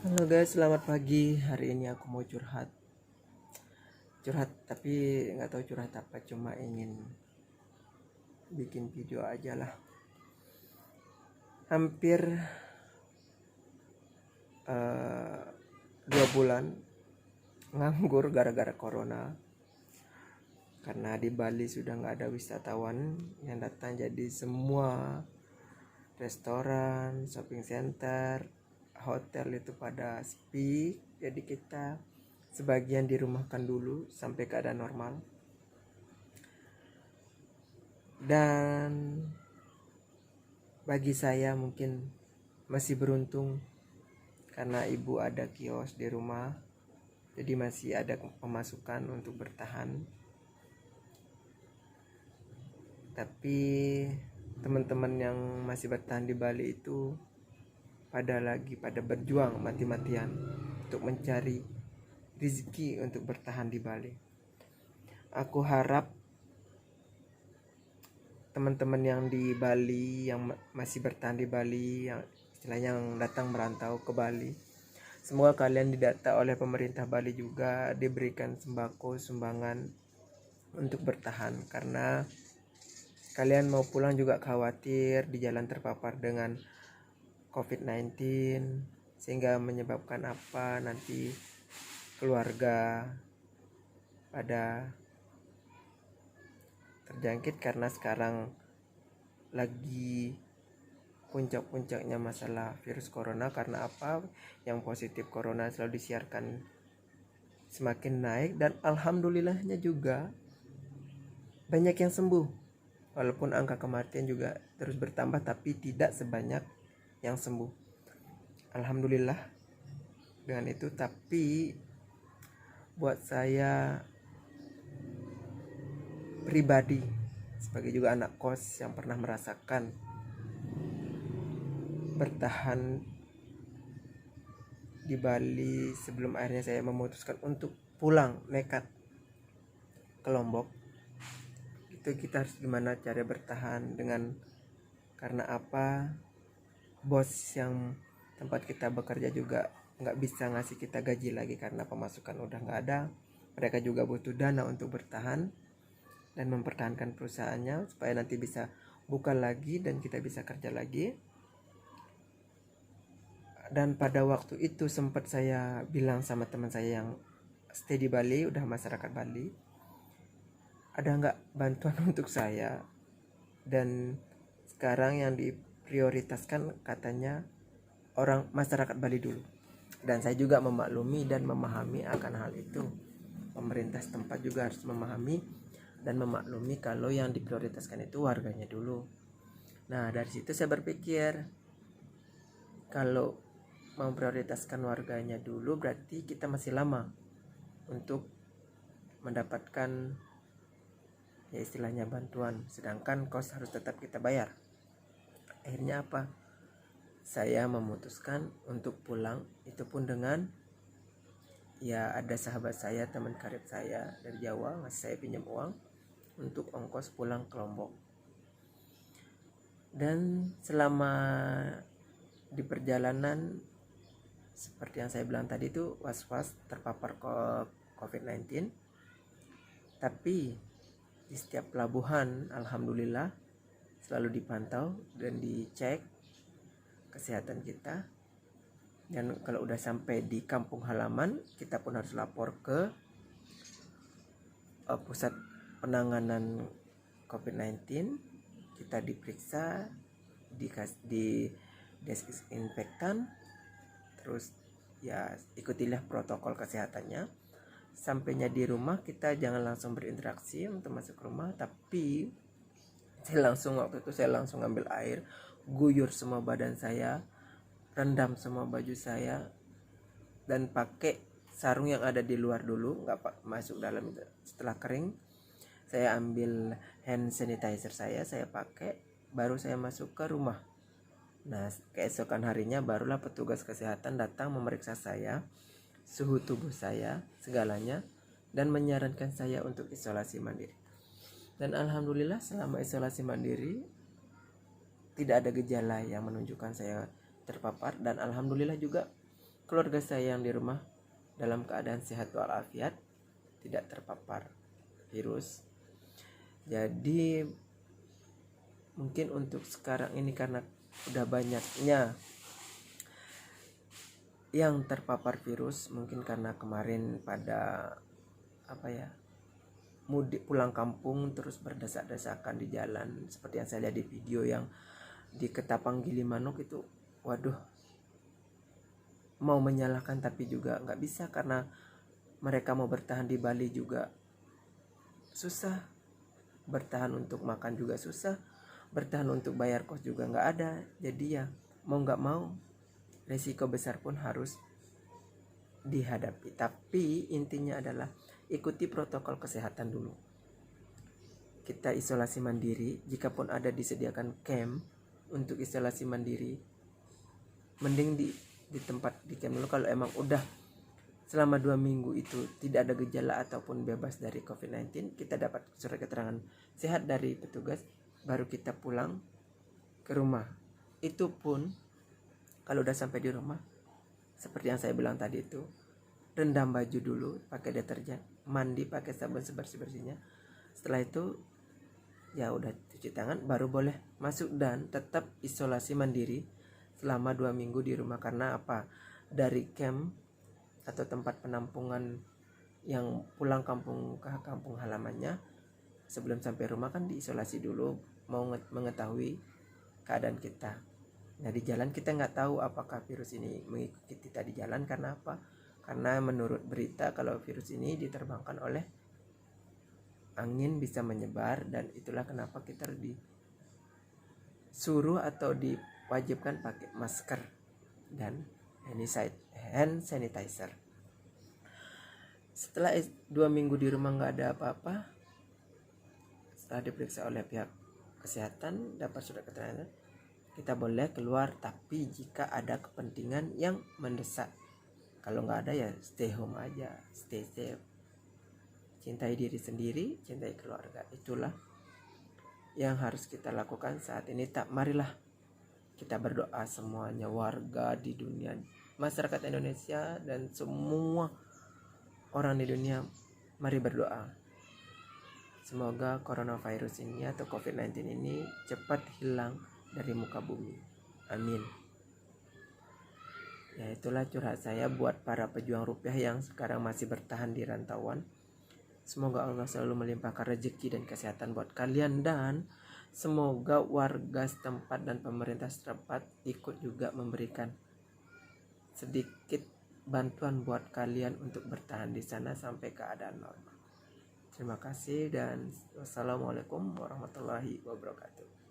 Halo guys, selamat pagi. Hari ini aku mau curhat tapi nggak tahu curhat apa. Cuma ingin bikin video aja lah. Hampir 2 bulan nganggur gara-gara corona. Karena di Bali sudah nggak ada wisatawan yang datang, jadi semua restoran, shopping center, hotel itu pada sepi. Jadi kita sebagian dirumahkan dulu sampai keadaan normal. Dan bagi saya mungkin masih beruntung karena ibu ada kios di rumah, jadi masih ada pemasukan untuk bertahan. Tapi teman-teman yang masih bertahan di Bali itu pada berjuang mati-matian untuk mencari rezeki untuk bertahan di Bali. Aku harap teman-teman yang di Bali, yang masih bertahan di Bali, yang istilahnya yang datang merantau ke Bali, semoga kalian didata oleh pemerintah Bali juga, diberikan sembako sumbangan untuk bertahan. Karena kalian mau pulang juga khawatir di jalan terpapar dengan COVID-19, sehingga menyebabkan apa nanti keluarga pada terjangkit. Karena sekarang lagi puncak-puncaknya masalah virus corona. Karena apa, yang positif corona selalu disiarkan semakin naik, dan alhamdulillahnya juga banyak yang sembuh. Walaupun angka kematian juga terus bertambah, tapi tidak sebanyak yang sembuh, alhamdulillah dengan itu. Tapi buat saya pribadi, sebagai juga anak kos yang pernah merasakan bertahan di Bali sebelum akhirnya saya memutuskan untuk pulang nekat ke Lombok, itu kita harus gimana cara bertahan dengan, karena apa, bos yang tempat kita bekerja juga nggak bisa ngasih kita gaji lagi karena pemasukan udah nggak ada. Mereka juga butuh dana untuk bertahan dan mempertahankan perusahaannya supaya nanti bisa buka lagi dan kita bisa kerja lagi. Dan pada waktu itu sempat saya bilang sama teman saya yang stay di Bali, udah masyarakat Bali, ada nggak bantuan untuk saya. Dan sekarang yang diprioritaskan katanya orang masyarakat Bali dulu. Dan saya juga memaklumi dan memahami akan hal itu. Pemerintah setempat juga harus memahami dan memaklumi kalau yang diprioritaskan itu warganya dulu. Nah, dari situ saya berpikir, kalau memprioritaskan warganya dulu berarti kita masih lama untuk mendapatkan ya istilahnya bantuan, sedangkan kos harus tetap kita bayar. Akhirnya apa? Saya memutuskan untuk pulang, itu pun dengan ya ada sahabat saya, teman karib saya dari Jawa ngasih saya pinjam uang untuk ongkos pulang ke Lombok. Dan selama di perjalanan, seperti yang saya bilang tadi itu was-was terpapar COVID-19. Tapi di setiap pelabuhan alhamdulillah selalu dipantau dan dicek kesehatan kita. Dan kalau udah sampai di kampung halaman, kita pun harus lapor ke pusat penanganan COVID-19. Kita diperiksa, di desinfektan, terus ya ikutilah protokol kesehatannya. Sampainya di rumah kita jangan langsung berinteraksi untuk masuk rumah, tapi waktu itu saya langsung ambil air, guyur semua badan saya, rendam semua baju saya, dan pakai sarung yang ada di luar dulu, nggak masuk dalam. Setelah kering, saya ambil hand sanitizer saya pakai, baru saya masuk ke rumah. Nah, keesokan harinya barulah petugas kesehatan datang memeriksa saya, suhu tubuh saya, segalanya, dan menyarankan saya untuk isolasi mandiri. Dan alhamdulillah selama isolasi mandiri tidak ada gejala yang menunjukkan saya terpapar. Dan alhamdulillah juga keluarga saya yang di rumah dalam keadaan sehat walafiat, tidak terpapar virus. Jadi mungkin untuk sekarang ini karena udah banyaknya yang terpapar virus, mungkin karena kemarin pada mudik pulang kampung terus berdesak-desakan di jalan, seperti yang saya lihat di video yang di Ketapang Gilimanuk itu. Waduh, mau menyalahkan tapi juga nggak bisa, karena mereka mau bertahan di Bali juga susah, bertahan untuk makan juga susah, bertahan untuk bayar kos juga nggak ada. Jadi ya mau nggak mau resiko besar pun harus dihadapi. Tapi intinya adalah ikuti protokol kesehatan dulu. Kita isolasi mandiri, jikapun ada disediakan camp untuk isolasi mandiri, mending di tempat di camp dulu. Kalau emang udah selama 2 minggu itu tidak ada gejala ataupun bebas dari COVID-19, kita dapat surat keterangan sehat dari petugas, baru kita pulang ke rumah. Itu pun kalau udah sampai di rumah, seperti yang saya bilang tadi itu, rendam baju dulu pakai deterjen, mandi pakai sabun sebersih-bersihnya. Setelah itu ya udah cuci tangan, baru boleh masuk dan tetap isolasi mandiri selama 2 minggu di rumah. Karena apa? Dari camp atau tempat penampungan yang pulang kampung ke kampung halamannya, sebelum sampai rumah kan diisolasi dulu, mau mengetahui keadaan kita. Nah di jalan kita nggak tahu apakah virus ini mengikuti kita di jalan. Karena apa? Karena menurut berita kalau virus ini diterbangkan oleh angin, bisa menyebar, dan itulah kenapa kita disuruh atau diwajibkan pakai masker dan hand sanitizer. Setelah 2 minggu di rumah nggak ada apa-apa, setelah diperiksa oleh pihak kesehatan, dapat surat keterangan, kita boleh keluar, tapi jika ada kepentingan yang mendesak. Kalau nggak ada ya stay home aja, stay safe. Cintai diri sendiri, cintai keluarga. Itulah yang harus kita lakukan saat ini. Marilah kita berdoa semuanya, warga di dunia, masyarakat Indonesia, dan semua orang di dunia, mari berdoa. Semoga coronavirus ini atau COVID-19 ini cepat hilang dari muka bumi. Amin. Ya itulah curhat saya buat para pejuang rupiah yang sekarang masih bertahan di rantauan. Semoga Allah selalu melimpahkan rezeki dan kesehatan buat kalian, dan semoga warga setempat dan pemerintah setempat ikut juga memberikan sedikit bantuan buat kalian untuk bertahan di sana sampai keadaan normal. Terima kasih dan wassalamualaikum warahmatullahi wabarakatuh.